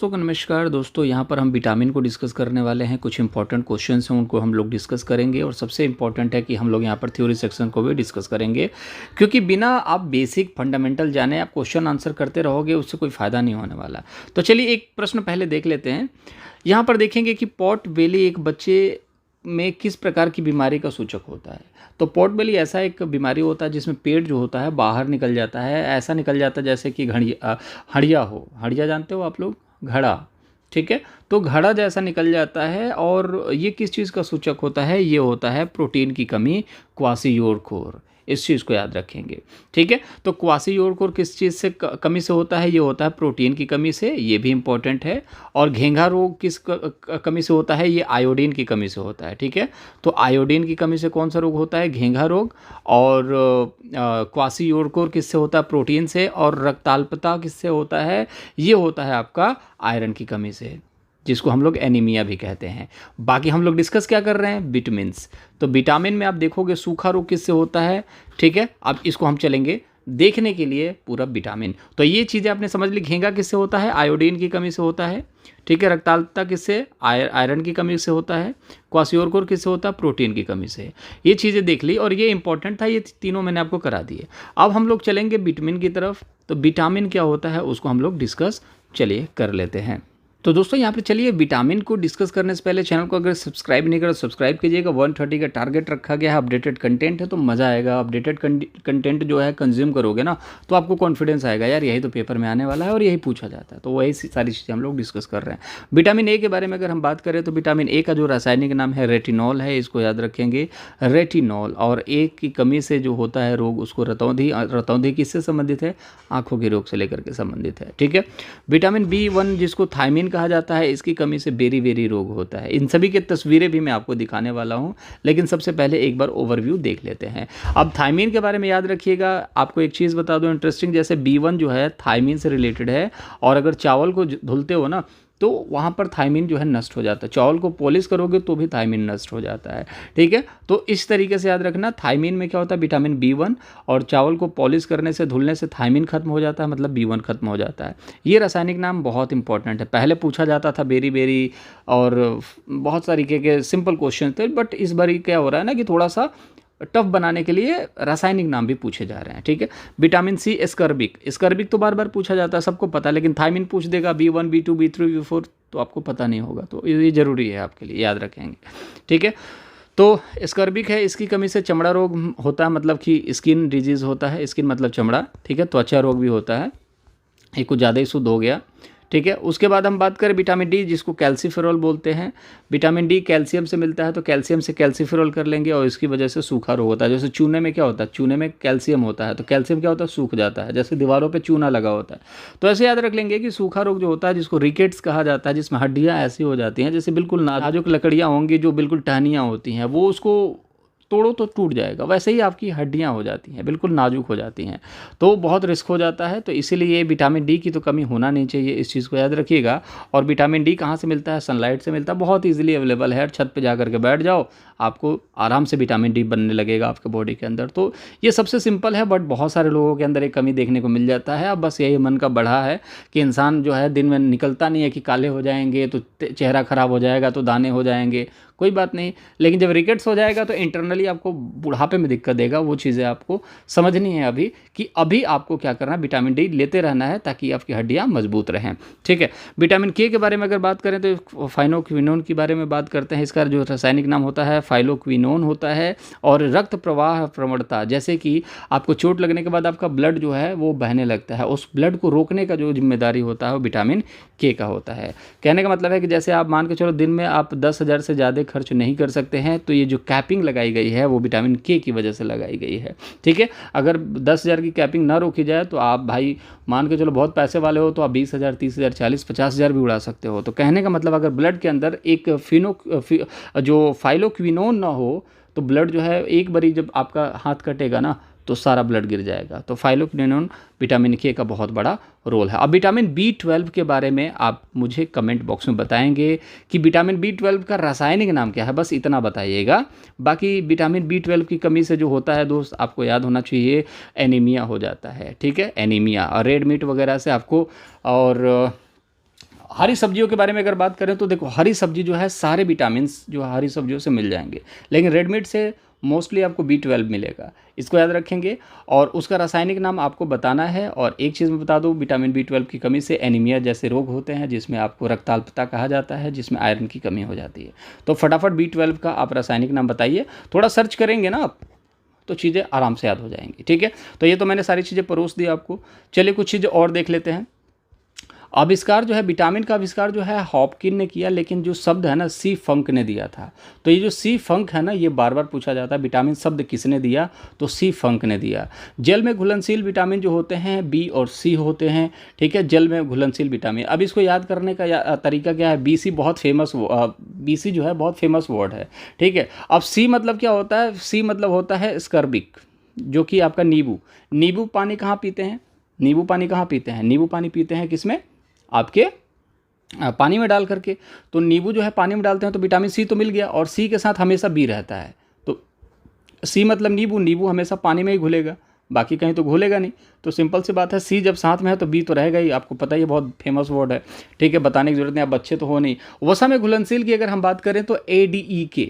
तो नमस्कार दोस्तों, यहाँ पर हम विटामिन को डिस्कस करने वाले हैं। कुछ इंपॉर्टेंट क्वेश्चंस हैं, उनको हम लोग डिस्कस करेंगे और सबसे इम्पॉर्टेंट है कि हम लोग यहाँ पर थ्योरी सेक्शन को भी डिस्कस करेंगे, क्योंकि बिना आप बेसिक फंडामेंटल जाने आप क्वेश्चन आंसर करते रहोगे उससे कोई फ़ायदा नहीं होने वाला। तो चलिए एक प्रश्न पहले देख लेते हैं। यहाँ पर देखेंगे कि पॉट बेली एक बच्चे में किस प्रकार की बीमारी का सूचक होता है। तो पॉट बेली ऐसा एक बीमारी होता है जिसमें पेट जो होता है बाहर निकल जाता है, ऐसा निकल जाता है जैसे कि हड़िया हो। हड़िया जानते हो आप लोग? घड़ा, ठीक है। तो घड़ा जैसा निकल जाता है। और ये किस चीज़ का सूचक होता है? ये होता है प्रोटीन की कमी, क्वासीयोरकोर। इस चीज़ को याद रखेंगे, ठीक है। तो क्वासीयोरकोर किस चीज़ से कमी से होता है? ये होता है प्रोटीन की कमी से, ये भी इंपॉर्टेंट है। और घेंघा रोग किस कमी से होता है? ये आयोडीन की कमी से होता है, ठीक है। तो आयोडीन की कमी से कौन सा रोग होता है? घेंघा रोग। और क्वासीयोरकोर किससे होता है? प्रोटीन से। और रक्ताल्पता किससे होता है? ये होता है आपका आयरन की कमी से, जिसको हम लोग एनीमिया भी कहते हैं। बाकी हम लोग डिस्कस क्या कर रहे हैं? विटामिन्स। तो विटामिन में आप देखोगे सूखा रोग किससे होता है, ठीक है। अब इसको हम चलेंगे देखने के लिए पूरा विटामिन। तो ये चीज़ें आपने समझ ली। घेंघा किससे होता है? आयोडीन की कमी से होता है, ठीक है। रक्ताल्पता किससे? आयरन की कमी से होता है। क्वासियोरकोर किससे होता है? प्रोटीन की कमी से। ये चीज़ें देख ली और ये इंपॉर्टेंट था, ये तीनों मैंने आपको करा दिए। अब हम लोग चलेंगे विटामिन की तरफ। तो विटामिन क्या होता है उसको हम लोग डिस्कस चलिए कर लेते हैं। तो दोस्तों यहाँ पे चलिए विटामिन को डिस्कस करने से पहले चैनल को अगर सब्सक्राइब नहीं करो सब्सक्राइब कीजिएगा। 130 का टारगेट रखा गया है। अपडेटेड कंटेंट है तो मज़ा आएगा। अपडेटेड कंटेंट जो है कंज्यूम करोगे ना तो आपको कॉन्फिडेंस आएगा, यार यही तो पेपर में आने वाला है और यही पूछा जाता है। तो वही सारी चीज़ें हम लोग डिस्कस कर रहे हैं। विटामिन ए के बारे में अगर हम बात करें तो विटामिन ए का जो रासायनिक नाम है रेटिनॉल है, इसको याद रखेंगे, रेटिनॉल। और ए की कमी से जो होता है रोग उसको रतौंधी। रतौंधी किससे संबंधित है? आँखों के रोग से लेकर के संबंधित है, ठीक है। विटामिन B1 जिसको थायमिन कहा जाता है, इसकी कमी से बेरी बेरी रोग होता है। इन सभी की तस्वीरें भी मैं आपको दिखाने वाला हूं, लेकिन सबसे पहले एक बार ओवरव्यू देख लेते हैं। अब थायमिन के बारे में याद रखिएगा। आपको एक चीज़ बता दूं इंटरेस्टिंग, जैसे B1 जो है थायमिन से रिलेटेड है। और अगर चावल को धुलते हो ना तो वहाँ पर थायमिन जो है नष्ट हो जाता है। चावल को पॉलिश करोगे तो भी थायमिन नष्ट हो जाता है, ठीक है। तो इस तरीके से याद रखना, थायमिन में क्या होता है? Vitamin B1। और चावल को पॉलिश करने से, धुलने से थायमिन खत्म हो जाता है, मतलब B1 खत्म हो जाता है। ये रासायनिक नाम बहुत इंपॉर्टेंट है। पहले पूछा जाता था बेरी बेरी और बहुत तरीके के सिंपल क्वेश्चन थे, बट इस बार क्या हो रहा है ना कि थोड़ा सा टफ बनाने के लिए रासायनिक नाम भी पूछे जा रहे हैं, ठीक है। Vitamin C ascorbic. एस्कर्बिक तो बार बार पूछा जाता है, सबको पता है, लेकिन थायमिन पूछ देगा B1 B2 B3 B4 तो आपको पता नहीं होगा। तो ये जरूरी है आपके लिए, याद रखेंगे, ठीक है। तो एस्कर्बिक है, इसकी कमी से चमड़ा रोग होता है, मतलब कि स्किन डिजीज़ होता है। स्किन मतलब चमड़ा, ठीक है। त्वचा रोग भी होता है। ये कुछ ज़्यादा ही शुद्ध हो गया, ठीक है। उसके बाद हम बात करें विटामिन डी, जिसको कैल्सीफेरॉल बोलते हैं। विटामिन डी कैल्शियम से मिलता है, तो कैल्शियम से कैल्सीफेरॉल कर लेंगे और इसकी वजह से सूखा रोग होता है। जैसे चूने में क्या होता है? चूने में कैल्शियम होता है, तो कैल्शियम क्या होता है? सूख जाता है, जैसे दीवारों पे चूना लगा होता है। तो ऐसे याद रख लेंगे कि सूखा रोग जो होता है, जिसको रिकेट्स कहा जाता है, जिसमें हड्डियाँ ऐसी हो जाती हैं जैसे बिल्कुल नाजुक लकड़ियाँ होंगी जो बिल्कुल टहनियाँ होती हैं, वो उसको तोड़ो तो टूट जाएगा, वैसे ही आपकी हड्डियां हो जाती हैं, बिल्कुल नाजुक हो जाती हैं। तो बहुत रिस्क हो जाता है। तो इसीलिए विटामिन डी की तो कमी होना नहीं चाहिए, इस चीज़ को याद रखिएगा। और विटामिन डी कहाँ से मिलता है? सनलाइट से मिलता है, बहुत ईजिली अवेलेबल है। छत पे जा करके बैठ जाओ, आपको आराम से विटामिन डी बनने लगेगा आपके बॉडी के अंदर। तो ये सबसे सिंपल है, बट बहुत सारे लोगों के अंदर एक कमी देखने को मिल जाता है। अब बस यही मन का बढ़ा है कि इंसान जो है दिन में निकलता नहीं है कि काले हो जाएंगे तो चेहरा खराब हो जाएगा, तो दाने हो जाएंगे, कोई बात नहीं। लेकिन जब रिकेट्स हो जाएगा तो इंटरनली आपको बुढ़ापे में दिक्कत देगा। वो चीज़ें आपको समझनी है अभी, कि अभी आपको क्या करना है, विटामिन डी लेते रहना है ताकि आपकी हड्डियाँ मजबूत रहें, ठीक है। विटामिन के बारे में अगर बात करें तो फाइनोक्विनोन के बारे में बात करते हैं। इसका जो रासायनिक नाम होता है फाइलोक्विनोन होता है। और रक्त प्रवाह प्रवणता, जैसे कि आपको चोट लगने के बाद आपका ब्लड जो है वो बहने लगता है, उस ब्लड को रोकने का जो जिम्मेदारी होता है वो विटामिन के का होता है। कहने का मतलब है कि जैसे आप मान के चलो दिन में आप 10,000 से ज़्यादा खर्च नहीं कर सकते हैं, तो ये जो कैपिंग लगाई गई है वो विटामिन के की वजह से लगाई गई है, ठीक है। अगर 10,000 की कैपिंग ना रोकी जाए तो आप भाई मान के चलो बहुत पैसे वाले हो तो आप 20,000 30,000 40 50,000 भी उड़ा सकते हो। तो कहने का मतलब अगर ब्लड के अंदर एक जो फाइलोक्विनोन ना हो तो ब्लड जो है एक बारी जब आपका हाथ कटेगा ना तो सारा ब्लड गिर जाएगा। तो फाइलोक्विनोन विटामिन के का बहुत बड़ा रोल है। अब विटामिन B12 के बारे में आप मुझे कमेंट बॉक्स में बताएंगे कि विटामिन B12 का रासायनिक नाम क्या है, बस इतना बताइएगा। बाकी विटामिन B12 की कमी से जो होता है दोस्त, आपको याद होना चाहिए, एनीमिया हो जाता है, ठीक है। एनीमिया और रेड मीट वगैरह से आपको, और हरी सब्जियों के बारे में अगर बात करें तो देखो हरी सब्जी जो है सारे विटामिन्स जो है हरी सब्जियों से मिल जाएंगे, लेकिन रेड मीट से मोस्टली आपको B12 मिलेगा, इसको याद रखेंगे। और उसका रासायनिक नाम आपको बताना है। और एक चीज़ मैं बता दूं, विटामिन B12 की कमी से एनीमिया जैसे रोग होते हैं, जिसमें आपको रक्ताल्पता कहा जाता है, जिसमें आयरन की कमी हो जाती है। तो फटाफट B12 का आप रासायनिक नाम बताइए, थोड़ा सर्च करेंगे ना आप तो चीज़ें आराम से याद हो जाएंगी। ठीक है, तो ये तो मैंने सारी चीज़ें परोस दी आपको। चलिए कुछ चीज़ें और देख लेते हैं। आविष्कार जो है विटामिन का आविष्कार जो है हॉपकिन ने किया, लेकिन जो शब्द है ना सी फंक ने दिया था। तो ये जो सी फंक है ना, ये बार बार पूछा जाता है विटामिन शब्द किसने दिया, तो सी फंक ने दिया। जल में घुलनशील विटामिन जो होते हैं बी और सी होते हैं। ठीक है, जल में घुलनशील विटामिन। अब इसको याद करने का तरीका क्या है, BC बहुत फेमस, BC जो है बहुत फेमस वर्ड है। ठीक है, अब सी मतलब क्या होता है, सी मतलब होता है स्कर्बिक, जो कि आपका नींबू। नींबू पानी कहाँ पीते हैं, नींबू पानी कहाँ पीते हैं, नींबू पानी पीते हैं किसमें, आपके पानी में डाल करके। तो नींबू जो है पानी में डालते हैं तो विटामिन सी तो मिल गया, और सी के साथ हमेशा बी रहता है। तो सी मतलब नींबू, नींबू हमेशा पानी में ही घुलेगा, बाकी कहीं तो घुलेगा नहीं। तो सिंपल सी बात है, सी जब साथ में है तो बी तो रहेगा ही, आपको पता ही है, बहुत फेमस वर्ड है। ठीक है, बताने की जरूरत नहीं, आप बच्चे तो हो नहीं। वसा में घुलनशील की अगर हम बात करें तो ADEK।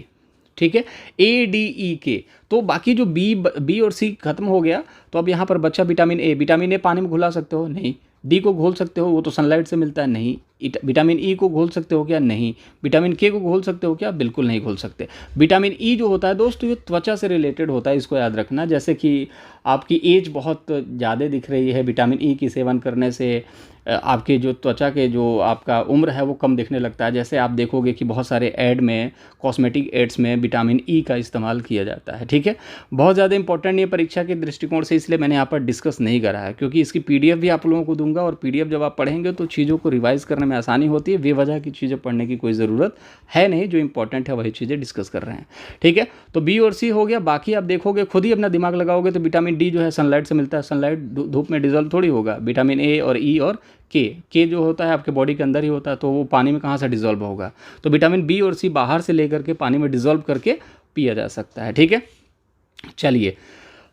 ठीक है, ADEK। तो बाकी जो बी और सी खत्म हो गया, तो अब यहाँ पर बच्चा विटामिन ए। विटामिन ए पानी में घुला सकते हो, नहीं। डी को घोल सकते हो, वो तो सनलाइट से मिलता है, नहीं। विटामिन ई को घोल सकते हो क्या, नहीं। विटामिन के को घोल सकते हो क्या, बिल्कुल नहीं घोल सकते। विटामिन ई जो होता है दोस्तों, ये त्वचा से रिलेटेड होता है, इसको याद रखना। जैसे कि आपकी एज बहुत ज़्यादा दिख रही है, विटामिन ई की सेवन करने से आपके जो त्वचा के जो आपका उम्र है वो कम दिखने लगता है। जैसे आप देखोगे कि बहुत सारे ऐड में, कॉस्मेटिक एड्स में विटामिन ई का इस्तेमाल किया जाता है। ठीक है, बहुत ज़्यादा इंपॉर्टेंट ये परीक्षा के दृष्टिकोण से, इसलिए मैंने यहाँ पर डिस्कस नहीं करा है, क्योंकि इसकी PDF भी आप लोगों को दूंगा, और PDF जब आप पढ़ेंगे तो चीज़ों को रिवाइज करने में आसानी होती है। बेवजह की चीज़ें पढ़ने की कोई ज़रूरत है नहीं, जो इंपॉर्टेंट है वही चीज़ें डिस्कस कर रहे हैं। ठीक है, तो बी और सी हो गया। बाकी आप देखोगे, खुद ही अपना दिमाग लगाओगे तो विटामिन डी जो है सनलाइट से मिलता है, सनलाइट धूप में डिजोल्व थोड़ी होगा। विटामिन ए और ई और के जो होता है आपके बॉडी के अंदर ही होता है, तो वो पानी में कहाँ से डिजोल्व होगा। तो विटामिन बी और सी बाहर से लेकर के पानी में डिजोल्व करके पिया जा सकता है। ठीक है, चलिए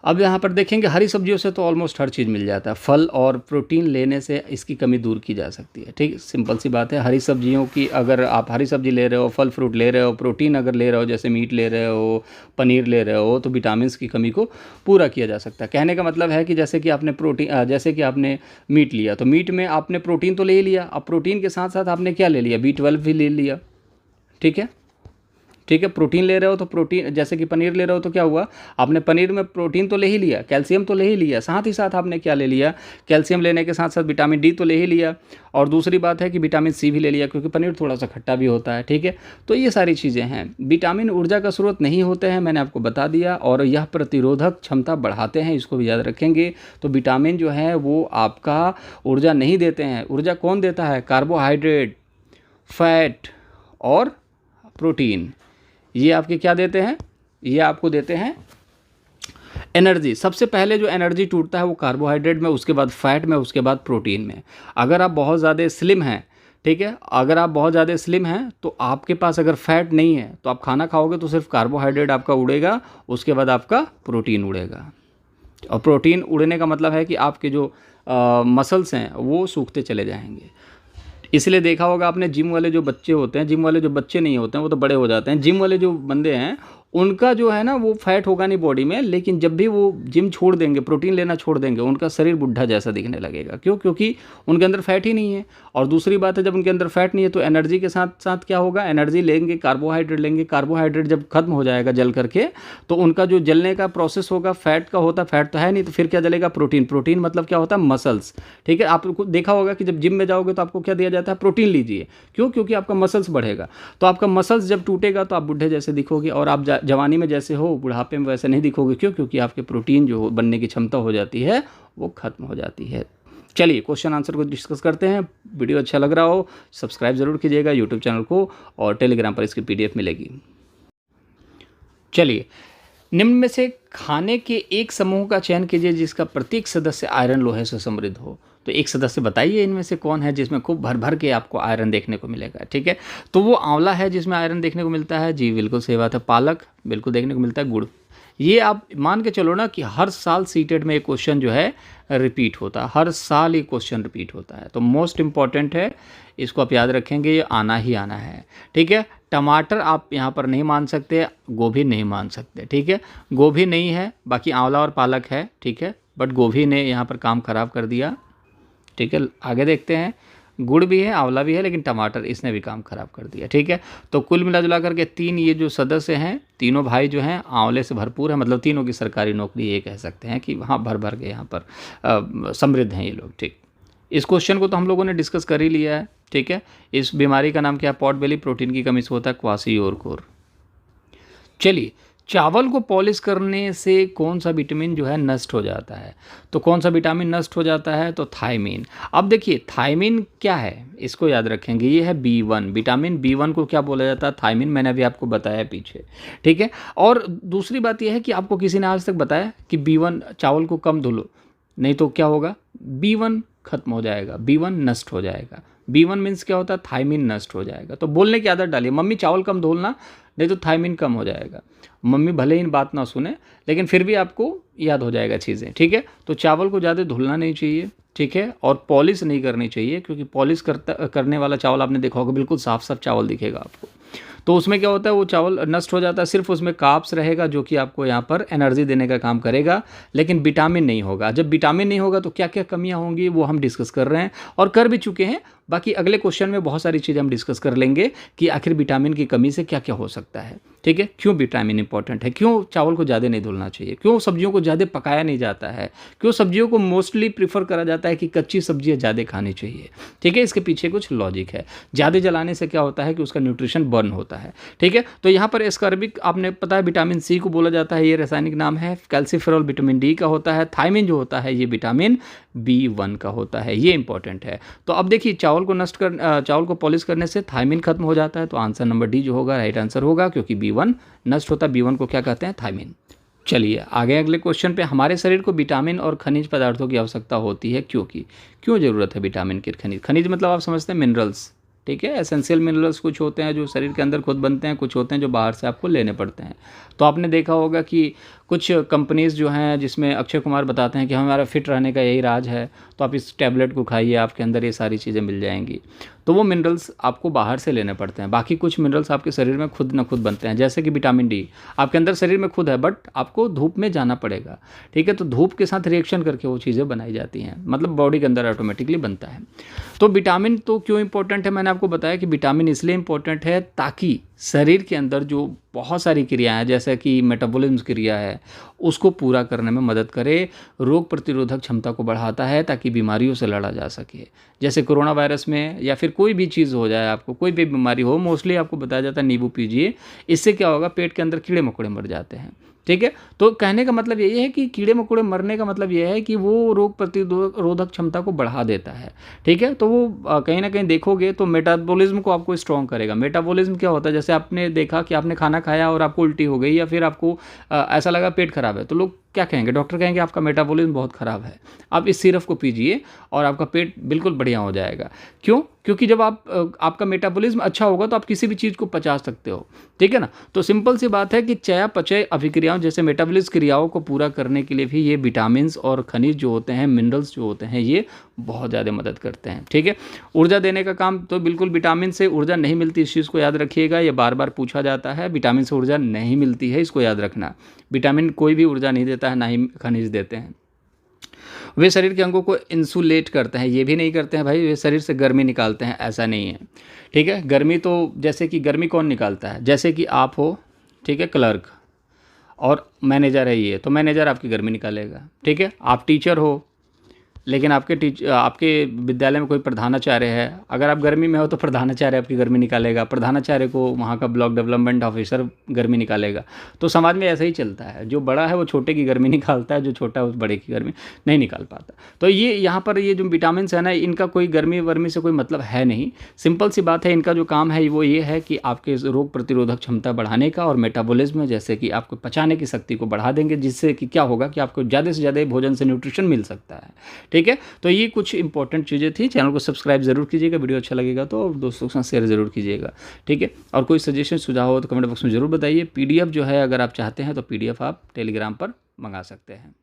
अब यहाँ पर देखेंगे, हरी सब्जियों से तो ऑलमोस्ट हर चीज़ मिल जाता है। फल और प्रोटीन लेने से इसकी कमी दूर की जा सकती है। ठीक, सिंपल सी बात है। हरी सब्जियों की, अगर आप हरी सब्जी ले रहे हो, फल फ्रूट ले रहे हो, प्रोटीन अगर ले रहे हो, जैसे मीट ले रहे हो, पनीर ले रहे हो, तो विटामिन की कमी को पूरा किया जा सकता है। कहने का मतलब है कि जैसे कि आपने मीट लिया, तो मीट में आपने प्रोटीन तो ले ही लिया, अब प्रोटीन के साथ साथ आपने क्या ले लिया, B12 भी ले लिया। ठीक है, ठीक है, प्रोटीन ले रहे हो तो प्रोटीन, जैसे कि पनीर ले रहे हो तो क्या हुआ, आपने पनीर में प्रोटीन तो ले ही लिया, कैल्शियम तो ले ही लिया, साथ ही साथ आपने क्या ले लिया, कैल्शियम लेने के साथ साथ विटामिन डी तो ले ही लिया, और दूसरी बात है कि विटामिन सी भी ले लिया, क्योंकि पनीर थोड़ा सा खट्टा भी होता है। ठीक है, तो ये सारी चीज़ें हैं। विटामिन ऊर्जा का स्रोत नहीं होते हैं, मैंने आपको बता दिया, और यह प्रतिरोधक क्षमता बढ़ाते हैं, इसको भी याद रखेंगे। तो विटामिन जो है वो आपका ऊर्जा नहीं देते हैं। ऊर्जा कौन देता है, कार्बोहाइड्रेट, फैट और प्रोटीन। ये आपके क्या देते हैं, ये आपको देते हैं एनर्जी। सबसे पहले जो एनर्जी टूटता है वो कार्बोहाइड्रेट में, उसके बाद फैट में, उसके बाद प्रोटीन में। अगर आप बहुत ज़्यादा स्लिम हैं, ठीक है, अगर आप बहुत ज़्यादा स्लिम हैं तो आपके पास अगर फैट नहीं है तो आप खाना खाओगे तो सिर्फ कार्बोहाइड्रेट आपका उड़ेगा, उसके बाद आपका प्रोटीन उड़ेगा। और प्रोटीन उड़ने का मतलब है कि आपके जो मसल्स हैं वो सूखते चले जाएंगे। इसलिए देखा होगा आपने, जिम वाले जो बच्चे होते हैं, जिम वाले जो बच्चे नहीं होते हैं वो तो बड़े हो जाते हैं, जिम वाले जो बंदे हैं उनका जो है ना वो फैट होगा नहीं बॉडी में, लेकिन जब भी वो जिम छोड़ देंगे, प्रोटीन लेना छोड़ देंगे, उनका शरीर बुढ़ा जैसा दिखने लगेगा। क्यों, क्योंकि उनके अंदर फैट ही नहीं है। और दूसरी बात है, जब उनके अंदर फैट नहीं है तो एनर्जी के साथ साथ क्या होगा, एनर्जी लेंगे, कार्बोहाइड्रेट लेंगे, कार्बोहाइड्रेट जब खत्म हो जाएगा जल करके, तो उनका जो जलने का प्रोसेस होगा फैट का होता, फैट तो है नहीं, तो फिर क्या जलेगा, प्रोटीन। प्रोटीन मतलब क्या होता है, मसल्स। ठीक है, आपको देखा होगा कि जब जिम में जाओगे तो आपको क्या दिया जाता है, प्रोटीन लीजिए। क्यों, क्योंकि आपका मसल्स बढ़ेगा। तो आपका मसल्स जब टूटेगा तो आप बुढ़े जैसे दिखोगे, और आप जवानी में जैसे हो बुढ़ापे में वैसे नहीं दिखोगे। क्यों, क्योंकि आपके प्रोटीन जो बनने की क्षमता हो जाती है वो खत्म हो जाती है। चलिए क्वेश्चन आंसर को डिस्कस करते हैं। वीडियो अच्छा लग रहा हो सब्सक्राइब जरूर कीजिएगा यूट्यूब चैनल को, और टेलीग्राम पर इसकी PDF मिलेगी। चलिए, निम्न में से खाने के एक समूह का चयन कीजिए जिसका प्रत्येक सदस्य आयरन लोहे से समृद्ध हो। तो एक सदस्य बताइए इनमें से कौन है जिसमें खूब भर भर के आपको आयरन देखने को मिलेगा। ठीक है, तो वो आंवला है जिसमें आयरन देखने को मिलता है। जी बिल्कुल सही बात है। पालक बिल्कुल देखने को मिलता है। गुड़, ये आप मान के चलो ना कि हर साल सीटेट में ये क्वेश्चन जो है रिपीट होता है, हर साल ये क्वेश्चन रिपीट होता है। तो मोस्ट इम्पॉर्टेंट है, इसको आप याद रखेंगे, ये आना ही आना है। ठीक है, टमाटर आप यहाँ पर नहीं मान सकते, गोभी नहीं मान सकते। ठीक है, गोभी नहीं है, बाकी आंवला और पालक है। ठीक है, बट गोभी ने यहाँ पर काम ख़राब कर दिया। ठीक है, आगे देखते हैं, गुड़ भी है, आंवला भी है, लेकिन टमाटर इसने भी काम खराब कर दिया। ठीक है, तो कुल मिला जुला करके 3 ये जो सदस्य हैं, तीनों भाई जो हैं आंवले से भरपूर है, मतलब तीनों की सरकारी नौकरी, ये कह सकते हैं कि हाँ भर भर के यहाँ पर समृद्ध हैं ये लोग। ठीक, इस क्वेश्चन को तो हम लोगों ने डिस्कस कर ही लिया है। ठीक है, इस बीमारी का नाम क्या है? पॉट बेली, प्रोटीन की कमी से होता है क्वासियोरकोर। चलिए, चावल को पॉलिश करने से कौन सा विटामिन जो है नष्ट हो जाता है? तो कौन सा विटामिन नष्ट हो जाता है? तो थायमीन। अब देखिए थायमीन क्या है, इसको याद रखेंगे, ये है B1। विटामिन B1 को क्या बोला जाता है? थायमीन। मैंने अभी आपको बताया पीछे। ठीक है, और दूसरी बात यह है कि आपको किसी ने आज तक बताया कि B1 चावल को कम धुलो, नहीं तो क्या होगा? B1 खत्म हो जाएगा, B1 नष्ट हो जाएगा। B1 मीन्स क्या होता है? थायमीन नष्ट हो जाएगा। तो बोलने की आदत डालिए, मम्मी चावल कम धोलना, नहीं तो थायमीन कम हो जाएगा। मम्मी भले ही इन बात ना सुने, लेकिन फिर भी आपको याद हो जाएगा चीज़ें। ठीक है, तो चावल को ज़्यादा धुलना नहीं चाहिए। ठीक है, और पॉलिश नहीं करनी चाहिए, क्योंकि पॉलिश करने वाला चावल आपने देखा होगा, बिल्कुल साफ साफ चावल दिखेगा आपको। तो उसमें क्या होता है, वो चावल नष्ट हो जाता है, सिर्फ उसमें कार्ब्स रहेगा जो कि आपको यहाँ पर एनर्जी देने का काम करेगा, लेकिन विटामिन नहीं होगा। जब विटामिन नहीं होगा तो क्या क्या कमियाँ होंगी वो हम डिस्कस कर रहे हैं और कर भी चुके हैं। बाकी अगले क्वेश्चन में बहुत सारी चीज़ें हम डिस्कस कर लेंगे कि आखिर विटामिन की कमी से क्या क्या हो सकता है। ठीक है, क्यों विटामिन इंपॉर्टेंट है, क्यों चावल को ज़्यादा नहीं धुलना चाहिए, क्यों सब्जियों को ज़्यादा पकाया नहीं जाता है, क्यों सब्जियों को मोस्टली प्रीफर करा जाता है कि कच्ची सब्जियाँ ज़्यादा खानी चाहिए। ठीक है, इसके पीछे कुछ लॉजिक है। ज़्यादा जलाने से क्या होता है कि उसका न्यूट्रिशन बर्न होता है। ठीक है, तो यहाँ पर एस्कॉर्बिक आपने पता है विटामिन सी को बोला जाता है, ये रासायनिक नाम है। कैल्सीफेरॉल विटामिन डी का होता है। थायमीन जो होता है ये विटामिन B1 का होता है, ये इंपॉर्टेंट है। तो अब देखिए चावल को पॉलिश करने से थायमीन खत्म हो जाता है, तो आंसर नंबर डी जो होगा राइट आंसर होगा, क्योंकि B1 नष्ट होता है। B1 को क्या कहते हैं? थायमीन। चलिए आगे अगले क्वेश्चन पे, हमारे शरीर को विटामिन और खनिज पदार्थों की आवश्यकता होती है, क्यों जरूरत है विटामिन की? खनिज मतलब आप समझते हैं मिनरल्स। ठीक है, एसेंशियल मिनरल्स कुछ होते हैं जो शरीर के अंदर खुद बनते हैं, कुछ होते हैं जो बाहर से आपको लेने पड़ते हैं। तो आपने देखा होगा कि कुछ कंपनीज़ जो हैं जिसमें अक्षय कुमार बताते हैं कि हमारा फिट रहने का यही राज है, तो आप इस टैबलेट को खाइए, आपके अंदर ये सारी चीज़ें मिल जाएंगी। तो वो मिनरल्स आपको बाहर से लेने पड़ते हैं। बाकी कुछ मिनरल्स आपके शरीर में खुद न खुद बनते हैं, जैसे कि विटामिन डी आपके अंदर शरीर में खुद है, बट आपको धूप में जाना पड़ेगा। ठीक है, तो धूप के साथ रिएक्शन करके वो चीज़ें बनाई जाती हैं, मतलब बॉडी के अंदर ऑटोमेटिकली बनता है। तो विटामिन तो क्यों इंपॉर्टेंट है? मैंने आपको बताया कि विटामिन इसलिए इंपॉर्टेंट है ताकि शरीर के अंदर जो बहुत सारी क्रियाएं हैं, जैसे कि मेटाबॉलिज्म क्रिया है, उसको पूरा करने में मदद करे, रोग प्रतिरोधक क्षमता को बढ़ाता है ताकि बीमारियों से लड़ा जा सके। जैसे कोरोना वायरस में या फिर कोई भी चीज़ हो जाए, आपको कोई भी बीमारी हो, मोस्टली आपको बताया जाता है नींबू पीजिए, इससे क्या होगा, पेट के अंदर कीड़े मकोड़े मर जाते हैं। ठीक है, तो कहने का मतलब यही है कि कीड़े मकोड़े मरने का मतलब यह है कि वो रोग प्रतिरोधक क्षमता को बढ़ा देता है। ठीक है, तो वो कहीं ना कहीं देखोगे तो मेटाबॉलिज्म को आपको स्ट्रॉन्ग करेगा। मेटाबॉलिज्म क्या होता है? जैसे आपने देखा कि आपने खाना खाया और आपको उल्टी हो गई, या फिर आपको ऐसा लगा पेट खराब है, तो लोग क्या कहेंगे? डॉक्टर कहेंगे आपका मेटाबॉलिज्म बहुत ख़राब है, आप इस सिरप को पीजिए और आपका पेट बिल्कुल बढ़िया हो जाएगा। क्यों? क्योंकि जब आपका मेटाबॉलिज्म अच्छा होगा तो आप किसी भी चीज़ को पचा सकते हो। ठीक है ना, तो सिंपल सी बात है कि चयापचय अभिक्रियाओं जैसे मेटाबॉलिज्म क्रियाओं को पूरा करने के लिए भी ये विटामिन्स और खनिज जो होते हैं, मिनरल्स जो होते हैं, ये बहुत ज़्यादा मदद करते हैं। ठीक है, ऊर्जा देने का काम तो बिल्कुल विटामिन से ऊर्जा नहीं मिलती, इस चीज़ को याद रखिएगा, ये बार बार पूछा जाता है। विटामिन से ऊर्जा नहीं मिलती है, इसको याद रखना। विटामिन कोई भी ऊर्जा नहीं देता है, ना ही खनिज देते हैं। वे शरीर के अंगों को इंसुलेट करते हैं, ये भी नहीं करते हैं भाई वे शरीर से गर्मी निकालते हैं, ऐसा नहीं है। ठीक है, गर्मी तो जैसे कि गर्मी कौन निकालता है? जैसे कि आप हो, ठीक है, क्लर्क, और मैनेजर है ये, तो मैनेजर आपकी गर्मी निकालेगा। ठीक है, आप टीचर हो, लेकिन आपके विद्यालय में कोई प्रधानाचार्य है, अगर आप गर्मी में हो तो प्रधानाचार्य आपकी गर्मी निकालेगा, प्रधानाचार्य को वहाँ का ब्लॉक डेवलपमेंट ऑफिसर गर्मी निकालेगा। तो समाज में ऐसा ही चलता है, जो बड़ा है वो छोटे की गर्मी निकालता है, जो छोटा है उस बड़े की गर्मी नहीं निकाल पाता। तो ये यहाँ पर ये जो विटामिन है ना, इनका कोई गर्मी वर्मी से कोई मतलब है नहीं। सिंपल सी बात है, इनका जो काम है वो ये है कि आपके रोग प्रतिरोधक क्षमता बढ़ाने का और मेटाबॉलिज्म, जैसे कि आपको पचाने की शक्ति को बढ़ा देंगे, जिससे कि क्या होगा कि आपको ज़्यादा से ज़्यादा भोजन से न्यूट्रिशन मिल सकता है। ठीक है, तो ये कुछ इंपॉर्टेंट चीज़ें थी। चैनल को सब्सक्राइब जरूर कीजिएगा, वीडियो अच्छा लगेगा तो, और दोस्तों के साथ शेयर जरूर कीजिएगा। ठीक है, और कोई सजेशन सुझाव हो तो कमेंट बॉक्स में जरूर बताइए। PDF जो है अगर आप चाहते हैं तो PDF आप टेलीग्राम पर मंगा सकते हैं।